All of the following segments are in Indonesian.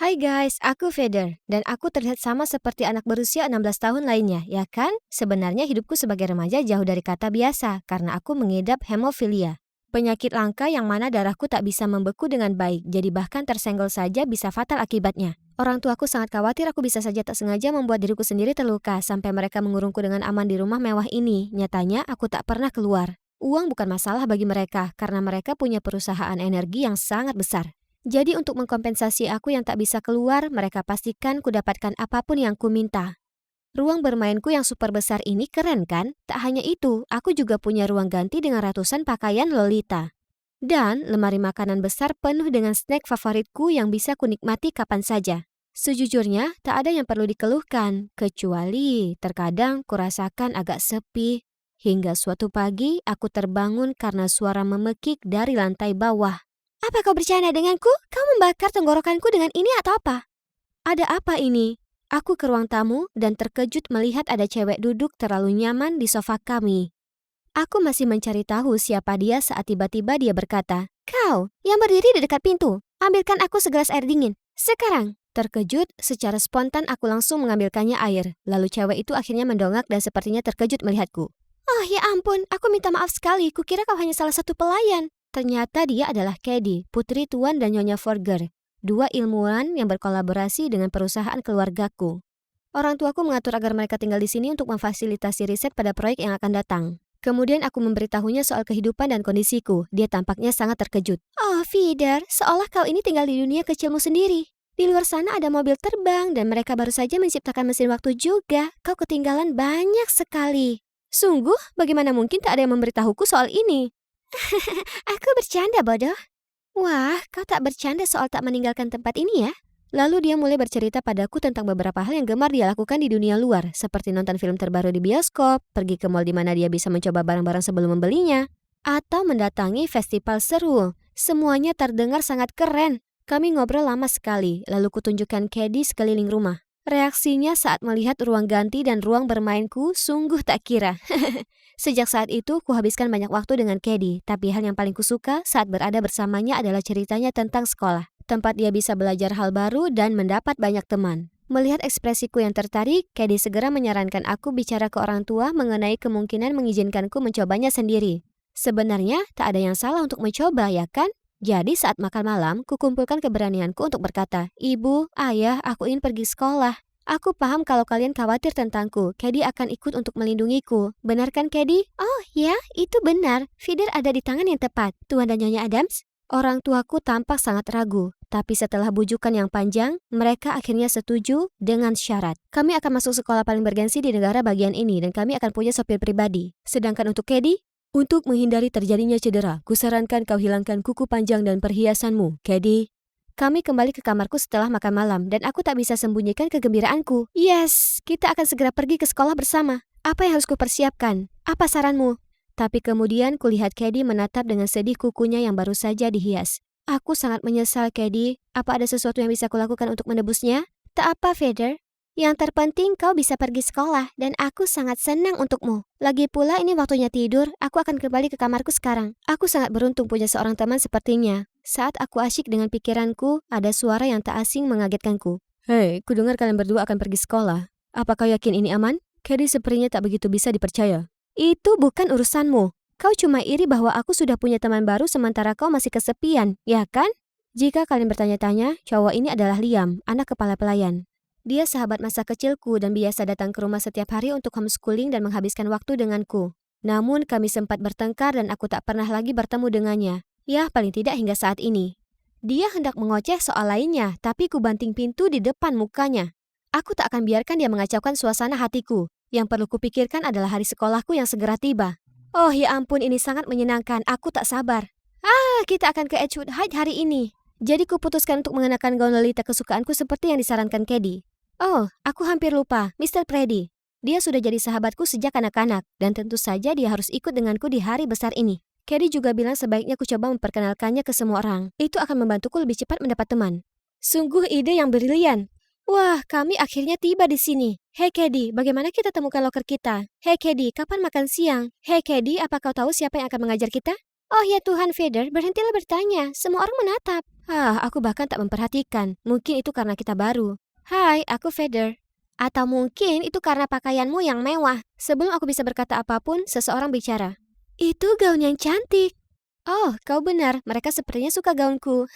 Hai guys, aku Feder, dan aku terlihat sama seperti anak berusia 16 tahun lainnya, ya kan? Sebenarnya hidupku sebagai remaja jauh dari kata biasa, karena aku mengidap hemofilia. Penyakit langka yang mana darahku tak bisa membeku dengan baik, jadi bahkan tersenggol saja bisa fatal akibatnya. Orang tuaku sangat khawatir aku bisa saja tak sengaja membuat diriku sendiri terluka, sampai mereka mengurungku dengan aman di rumah mewah ini. Nyatanya, aku tak pernah keluar. Uang bukan masalah bagi mereka, karena mereka punya perusahaan energi yang sangat besar. Jadi untuk mengkompensasi aku yang tak bisa keluar, mereka pastikan ku dapatkan apapun yang ku minta. Ruang bermainku yang super besar ini keren kan? Tak hanya itu, aku juga punya ruang ganti dengan ratusan pakaian Lolita. Dan lemari makanan besar penuh dengan snack favoritku yang bisa ku nikmati kapan saja. Sejujurnya, tak ada yang perlu dikeluhkan, kecuali terkadang kurasakan agak sepi. Hingga suatu pagi, aku terbangun karena suara memekik dari lantai bawah. Apa kau bercanda denganku? Kau membakar tenggorokanku dengan ini atau apa? Ada apa ini? Aku ke ruang tamu dan terkejut melihat ada cewek duduk terlalu nyaman di sofa kami. Aku masih mencari tahu siapa dia saat tiba-tiba dia berkata, "Kau yang berdiri di dekat pintu, ambilkan aku segelas air dingin. Sekarang." Terkejut, secara spontan aku langsung mengambilkannya air. Lalu cewek itu akhirnya mendongak dan sepertinya terkejut melihatku. "Oh ya ampun, aku minta maaf sekali. Kukira kau hanya salah satu pelayan." Ternyata dia adalah Kedi, putri tuan dan Nyonya Forger, dua ilmuwan yang berkolaborasi dengan perusahaan keluargaku. Orang tuaku mengatur agar mereka tinggal di sini untuk memfasilitasi riset pada proyek yang akan datang. Kemudian aku memberitahunya soal kehidupan dan kondisiku. Dia tampaknya sangat terkejut. "Oh, Feeder, seolah kau ini tinggal di dunia kecilmu sendiri. Di luar sana ada mobil terbang dan mereka baru saja menciptakan mesin waktu juga. Kau ketinggalan banyak sekali." "Sungguh, bagaimana mungkin tak ada yang memberitahuku soal ini?" "Aku bercanda, bodoh." "Wah, kau tak bercanda soal tak meninggalkan tempat ini ya?" Lalu dia mulai bercerita padaku tentang beberapa hal yang gemar dia lakukan di dunia luar, seperti nonton film terbaru di bioskop, pergi ke mall di mana dia bisa mencoba barang-barang sebelum membelinya, atau mendatangi festival seru. Semuanya terdengar sangat keren. Kami ngobrol lama sekali, lalu kutunjukkan Kedi sekeliling rumah. Reaksinya saat melihat ruang ganti dan ruang bermainku sungguh tak kira. Sejak saat itu, kuhabiskan banyak waktu dengan Kedi, tapi hal yang paling kusuka saat berada bersamanya adalah ceritanya tentang sekolah, tempat dia bisa belajar hal baru dan mendapat banyak teman. Melihat ekspresiku yang tertarik, Kedi segera menyarankan aku bicara ke orang tua mengenai kemungkinan mengizinkanku mencobanya sendiri. Sebenarnya, tak ada yang salah untuk mencoba, ya kan? Jadi saat makan malam, kukumpulkan keberanianku untuk berkata, "Ibu, ayah, aku ingin pergi sekolah. Aku paham kalau kalian khawatir tentangku. Kedi akan ikut untuk melindungiku. Benar kan, Kedi?" "Oh ya, itu benar. Feeder ada di tangan yang tepat. Tuan dan Nyonya Adams." Orang tuaku tampak sangat ragu, tapi setelah bujukan yang panjang, mereka akhirnya setuju dengan syarat. Kami akan masuk sekolah paling bergensi di negara bagian ini dan kami akan punya sopir pribadi. Sedangkan untuk Kedi, untuk menghindari terjadinya cedera, kusarankan kau hilangkan kuku panjang dan perhiasanmu, Kedi. Kami kembali ke kamarku setelah makan malam dan aku tak bisa sembunyikan kegembiraanku. Yes, kita akan segera pergi ke sekolah bersama. Apa yang harus kupersiapkan? Apa saranmu? Tapi kemudian kulihat Kedi menatap dengan sedih kukunya yang baru saja dihias. Aku sangat menyesal, Kedi. Apa ada sesuatu yang bisa kulakukan untuk menebusnya? Tak apa, Feather. Yang terpenting kau bisa pergi sekolah dan aku sangat senang untukmu. Lagi pula ini waktunya tidur, aku akan kembali ke kamarku sekarang. Aku sangat beruntung punya seorang teman sepertinya. Saat aku asyik dengan pikiranku, ada suara yang tak asing mengagetkanku. "Hei, kudengar kalian berdua akan pergi sekolah. Apa kau yakin ini aman?" Kedi sepertinya tak begitu bisa dipercaya. "Itu bukan urusanmu. Kau cuma iri bahwa aku sudah punya teman baru sementara kau masih kesepian, ya kan?" Jika kalian bertanya-tanya, cowok ini adalah Liam, anak kepala pelayan. Dia sahabat masa kecilku dan biasa datang ke rumah setiap hari untuk homeschooling dan menghabiskan waktu denganku. Namun kami sempat bertengkar dan aku tak pernah lagi bertemu dengannya. Ya, paling tidak hingga saat ini. Dia hendak mengoceh soal lainnya, tapi ku banting pintu di depan mukanya. Aku tak akan biarkan dia mengacaukan suasana hatiku. Yang perlu kupikirkan adalah hari sekolahku yang segera tiba. Oh ya ampun, ini sangat menyenangkan. Aku tak sabar. Kita akan ke Edgewood Heights hari ini. Jadi kuputuskan untuk mengenakan gaun Lolita kesukaanku seperti yang disarankan Kedi. Oh, aku hampir lupa, Mr. Freddy. Dia sudah jadi sahabatku sejak anak-anak, dan tentu saja dia harus ikut denganku di hari besar ini. Kedi juga bilang sebaiknya ku coba memperkenalkannya ke semua orang. Itu akan membantuku lebih cepat mendapat teman. Sungguh ide yang brilian. Wah, kami akhirnya tiba di sini. Hei Kedi, bagaimana kita temukan loker kita? Hei Kedi, kapan makan siang? Hei Kedi, apa kau tahu siapa yang akan mengajar kita? Oh ya Tuhan, Feather, berhentilah bertanya. Semua orang menatap. Aku bahkan tak memperhatikan. Mungkin itu karena kita baru. Hai, aku Feather. Atau mungkin itu karena pakaianmu yang mewah. Sebelum aku bisa berkata apapun, seseorang bicara. Itu gaun yang cantik. Oh, kau benar. Mereka sepertinya suka gaunku.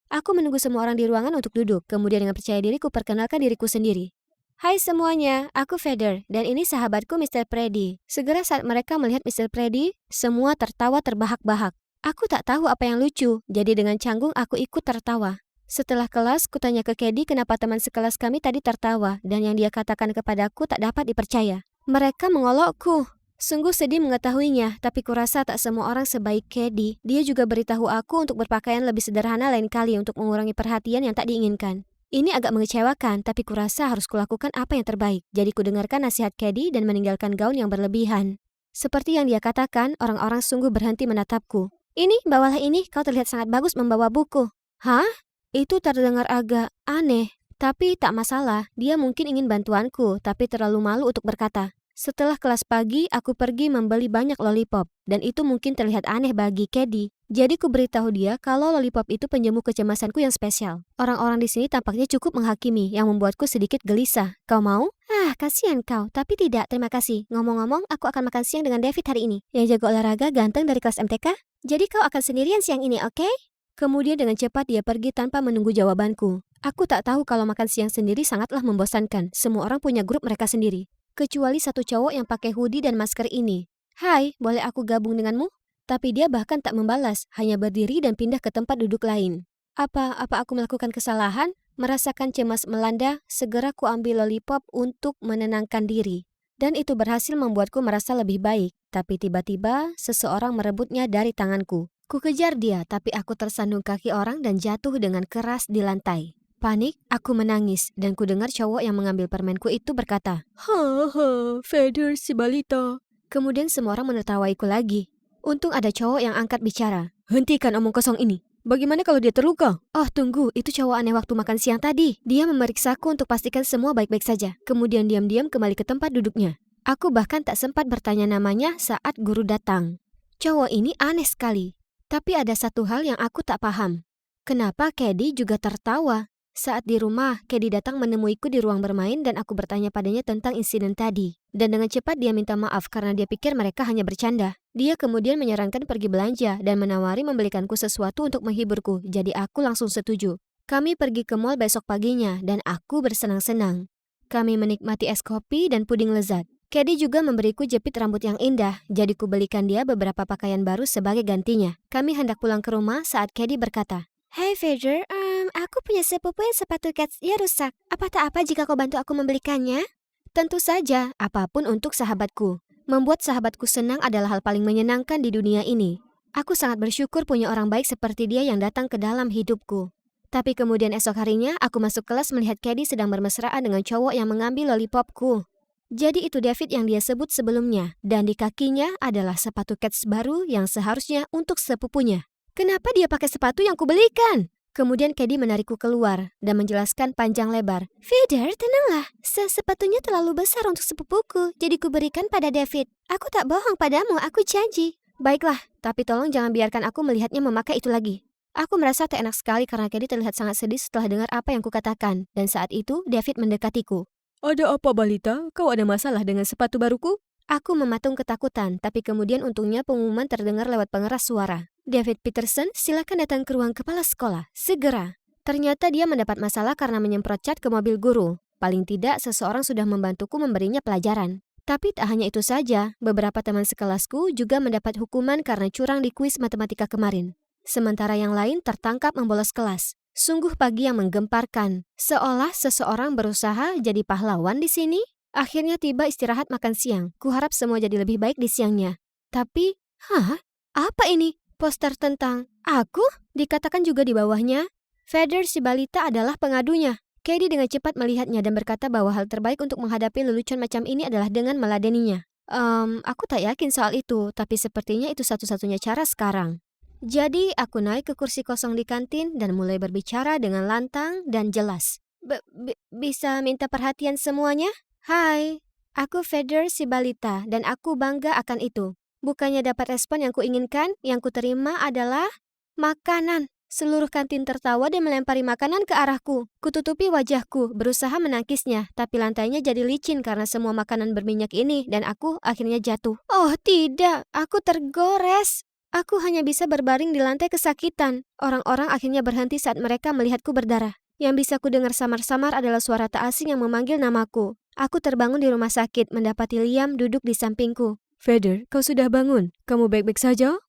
Aku menunggu semua orang di ruangan untuk duduk. Kemudian dengan percaya diri, perkenalkan diriku sendiri. Hai semuanya, aku Feather, dan ini sahabatku Mr. Freddy. Segera saat mereka melihat Mr. Freddy, semua tertawa terbahak-bahak. Aku tak tahu apa yang lucu, jadi dengan canggung aku ikut tertawa. Setelah kelas, kutanya ke Kedi kenapa teman sekelas kami tadi tertawa, dan yang dia katakan kepadaku tak dapat dipercaya. Mereka mengolokku. Sungguh sedih mengetahuinya, tapi kurasa tak semua orang sebaik Kedi. Dia juga beritahu aku untuk berpakaian lebih sederhana lain kali untuk mengurangi perhatian yang tak diinginkan. Ini agak mengecewakan, tapi kurasa harus kulakukan apa yang terbaik. Jadi kudengarkan nasihat Kedi dan meninggalkan gaun yang berlebihan. Seperti yang dia katakan, orang-orang sungguh berhenti menatapku. Ini, bawalah ini, kau terlihat sangat bagus membawa buku. Hah? Itu terdengar agak aneh, tapi tak masalah. Dia mungkin ingin bantuanku, tapi terlalu malu untuk berkata. Setelah kelas pagi, aku pergi membeli banyak lollipop, dan itu mungkin terlihat aneh bagi Kedi. Jadi ku beritahu dia kalau lollipop itu penjemu kecemasanku yang spesial. Orang-orang di sini tampaknya cukup menghakimi, yang membuatku sedikit gelisah. Kau mau? Kasihan kau, tapi tidak, terima kasih. Ngomong-ngomong, aku akan makan siang dengan David hari ini. Yang jago olahraga ganteng dari kelas MTK. Jadi kau akan sendirian siang ini, oke? Kemudian dengan cepat dia pergi tanpa menunggu jawabanku. Aku tak tahu kalau makan siang sendiri sangatlah membosankan. Semua orang punya grup mereka sendiri. Kecuali satu cowok yang pakai hoodie dan masker ini. Hai, boleh aku gabung denganmu? Tapi dia bahkan tak membalas, hanya berdiri dan pindah ke tempat duduk lain. Apa aku melakukan kesalahan? Merasakan cemas melanda, segera ku ambil lollipop untuk menenangkan diri. Dan itu berhasil membuatku merasa lebih baik. Tapi tiba-tiba, seseorang merebutnya dari tanganku. Ku kejar dia, tapi aku tersandung kaki orang dan jatuh dengan keras di lantai. Panik, aku menangis, dan ku dengar cowok yang mengambil permenku itu berkata, "Haha, Feather si balita." Kemudian semua orang menertawaiku lagi. Untung ada cowok yang angkat bicara. "Hentikan omong kosong ini. Bagaimana kalau dia terluka?" "Oh tunggu, itu cowok aneh waktu makan siang tadi. Dia memeriksaku untuk pastikan semua baik-baik saja. Kemudian diam-diam kembali ke tempat duduknya. Aku bahkan tak sempat bertanya namanya saat guru datang. Cowok ini aneh sekali. Tapi ada satu hal yang aku tak paham. Kenapa Kedi juga tertawa? Saat di rumah, Kedi datang menemuiku di ruang bermain dan aku bertanya padanya tentang insiden tadi. Dan dengan cepat dia minta maaf karena dia pikir mereka hanya bercanda. Dia kemudian menyarankan pergi belanja dan menawari membelikanku sesuatu untuk menghiburku, jadi aku langsung setuju. Kami pergi ke mall besok paginya dan aku bersenang-senang. Kami menikmati es kopi dan puding lezat. Kedi juga memberiku jepit rambut yang indah, jadi ku belikan dia beberapa pakaian baru sebagai gantinya. Kami hendak pulang ke rumah saat Kedi berkata, "Hey Feather, aku punya sepupu yang sepatu ketsnya rusak. Apa tak apa jika kau bantu aku membelikannya?" Tentu saja, apapun untuk sahabatku. Membuat sahabatku senang adalah hal paling menyenangkan di dunia ini. Aku sangat bersyukur punya orang baik seperti dia yang datang ke dalam hidupku. Tapi kemudian esok harinya, aku masuk kelas melihat Kedi sedang bermesraan dengan cowok yang mengambil lollipopku. Jadi itu David yang dia sebut sebelumnya, dan di kakinya adalah sepatu kets baru yang seharusnya untuk sepupunya. Kenapa dia pakai sepatu yang kubelikan? Kemudian Kedi menarikku keluar dan menjelaskan panjang lebar. "Feather, tenanglah. Sepatunya terlalu besar untuk sepupuku, jadi kuberikan pada David. Aku tak bohong padamu, aku janji." "Baiklah, tapi tolong jangan biarkan aku melihatnya memakai itu lagi." Aku merasa tak enak sekali karena Kedi terlihat sangat sedih setelah dengar apa yang kukatakan, dan saat itu David mendekatiku. "Ada apa, balita? Kau ada masalah dengan sepatu baruku?" Aku mematung ketakutan, tapi kemudian untungnya pengumuman terdengar lewat pengeras suara. "David Peterson, silakan datang ke ruang kepala sekolah, segera." Ternyata dia mendapat masalah karena menyemprot cat ke mobil guru. Paling tidak, seseorang sudah membantuku memberinya pelajaran. Tapi tak hanya itu saja, beberapa teman sekelasku juga mendapat hukuman karena curang di kuis matematika kemarin. Sementara yang lain tertangkap membolos kelas. Sungguh pagi yang menggemparkan, seolah seseorang berusaha jadi pahlawan di sini. Akhirnya tiba istirahat makan siang. Kuharap semua jadi lebih baik di siangnya. Tapi, apa ini? Poster tentang aku? Dikatakan juga di bawahnya, Feather si balita adalah pengadunya. Kedi dengan cepat melihatnya dan berkata bahwa hal terbaik untuk menghadapi lelucon macam ini adalah dengan meladeninya. Aku tak yakin soal itu, tapi sepertinya itu satu-satunya cara sekarang. Jadi, aku naik ke kursi kosong di kantin dan mulai berbicara dengan lantang dan jelas. Bisa minta perhatian semuanya? Hai, aku Feather si balita dan aku bangga akan itu. Bukannya dapat respon yang kuinginkan, yang kuterima adalah makanan. Seluruh kantin tertawa dan melempari makanan ke arahku. Kututupi wajahku, berusaha menangkisnya, tapi lantainya jadi licin karena semua makanan berminyak ini dan aku akhirnya jatuh. Oh tidak, aku tergores. Aku hanya bisa berbaring di lantai kesakitan. Orang-orang akhirnya berhenti saat mereka melihatku berdarah. Yang bisa ku dengar samar-samar adalah suara tak asing yang memanggil namaku. Aku terbangun di rumah sakit, mendapati Liam duduk di sampingku. Feather, kau sudah bangun? Kamu baik-baik saja?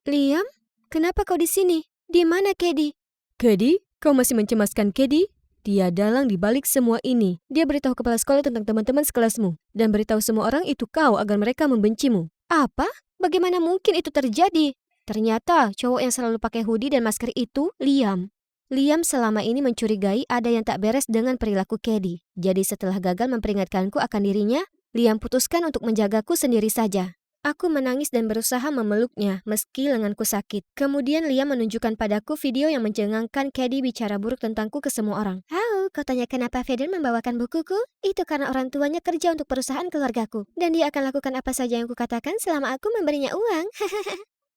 Liam? Kenapa kau di sini? Di mana Kedi? Kedi? Kau masih mencemaskan Kedi? Dia dalang di balik semua ini. Dia beritahu kepala sekolah tentang teman-teman sekelasmu. Dan beritahu semua orang itu kau agar mereka membencimu. Apa? Bagaimana mungkin itu terjadi? Ternyata cowok yang selalu pakai hoodie dan masker itu Liam. Liam selama ini mencurigai ada yang tak beres dengan perilaku Kedi. Jadi setelah gagal memperingatkanku akan dirinya, Liam putuskan untuk menjagaku sendiri saja. Aku menangis dan berusaha memeluknya meski lenganku sakit. Kemudian Liam menunjukkan padaku video yang mencengangkan Kedi bicara buruk tentangku ke semua orang. Kau tanya kenapa Feather membawakan bukuku? Itu karena orang tuanya kerja untuk perusahaan keluargaku. Dan dia akan lakukan apa saja yang kukatakan selama aku memberinya uang.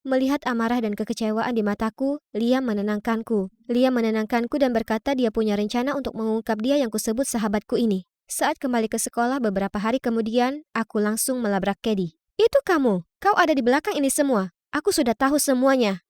Melihat amarah dan kekecewaan di mataku, Liam menenangkanku. Liam menenangkanku dan berkata dia punya rencana untuk mengungkap dia yang kusebut sahabatku ini. Saat kembali ke sekolah beberapa hari kemudian, aku langsung melabrak Kedi. Itu kamu. Kau ada di belakang ini semua. Aku sudah tahu semuanya.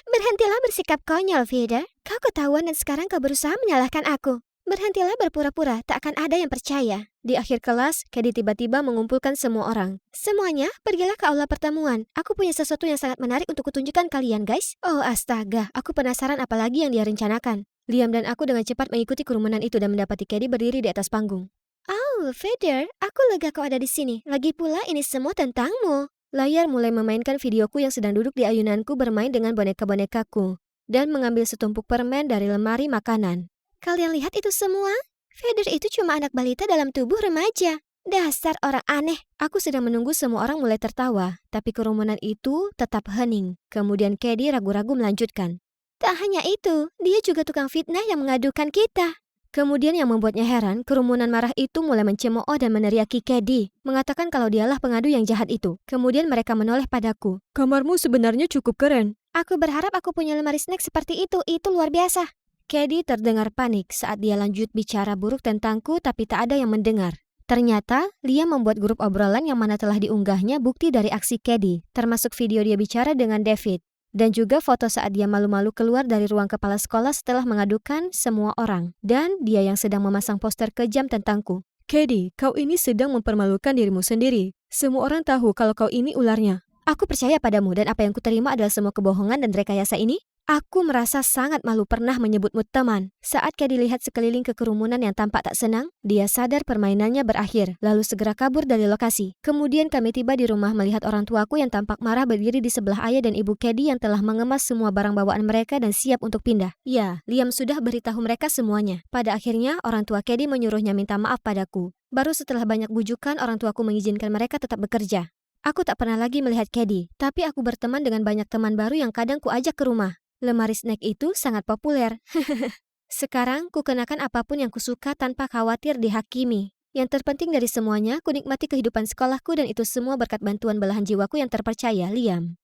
Berhentilah bersikap konyol, Feather. Kau ketahuan dan sekarang kau berusaha menyalahkan aku. Berhentilah berpura-pura, tak akan ada yang percaya. Di akhir kelas, Kedi tiba-tiba mengumpulkan semua orang. Semuanya, pergilah ke aula pertemuan. Aku punya sesuatu yang sangat menarik untuk kutunjukkan kalian, guys. Oh astaga, aku penasaran apa lagi yang dia rencanakan. Liam dan aku dengan cepat mengikuti kerumunan itu dan mendapati Kedi berdiri di atas panggung. Oh, Feather, aku lega kau ada di sini. Lagi pula ini semua tentangmu. Layar mulai memainkan videoku yang sedang duduk di ayunanku bermain dengan boneka-bonekaku dan mengambil setumpuk permen dari lemari makanan. Kalian lihat itu semua? Feather itu cuma anak balita dalam tubuh remaja. Dasar orang aneh. Aku sedang menunggu semua orang mulai tertawa, tapi kerumunan itu tetap hening. Kemudian Kedi ragu-ragu melanjutkan. Tak hanya itu, dia juga tukang fitnah yang mengadukan kita. Kemudian yang membuatnya heran, kerumunan marah itu mulai mencemooh dan meneriaki Kedi, mengatakan kalau dialah pengadu yang jahat itu. Kemudian mereka menoleh padaku. Kamarmu sebenarnya cukup keren. Aku berharap aku punya lemari snack seperti itu luar biasa. Kedi terdengar panik saat dia lanjut bicara buruk tentangku tapi tak ada yang mendengar. Ternyata, Liam membuat grup obrolan yang mana telah diunggahnya bukti dari aksi Kedi, termasuk video dia bicara dengan David. Dan juga foto saat dia malu-malu keluar dari ruang kepala sekolah setelah mengadukan semua orang. Dan dia yang sedang memasang poster kejam tentangku. Kedi, kau ini sedang mempermalukan dirimu sendiri. Semua orang tahu kalau kau ini ularnya. Aku percaya padamu dan apa yang kuterima adalah semua kebohongan dan rekayasa ini. Aku merasa sangat malu pernah menyebutmu teman. Saat Kedi lihat sekeliling ke kerumunan yang tampak tak senang, dia sadar permainannya berakhir, lalu segera kabur dari lokasi. Kemudian kami tiba di rumah melihat orang tuaku yang tampak marah berdiri di sebelah ayah dan ibu Kedi yang telah mengemas semua barang bawaan mereka dan siap untuk pindah. Ya, Liam sudah beritahu mereka semuanya. Pada akhirnya, orang tua Kedi menyuruhnya minta maaf padaku. Baru setelah banyak bujukan, orang tuaku mengizinkan mereka tetap bekerja. Aku tak pernah lagi melihat Kedi, tapi aku berteman dengan banyak teman baru yang kadang kuajak ke rumah. Lemari snack itu sangat populer. Sekarang, ku kenakan apapun yang kusuka tanpa khawatir dihakimi. Yang terpenting dari semuanya, ku nikmati kehidupan sekolahku dan itu semua berkat bantuan belahan jiwaku yang terpercaya, Liam.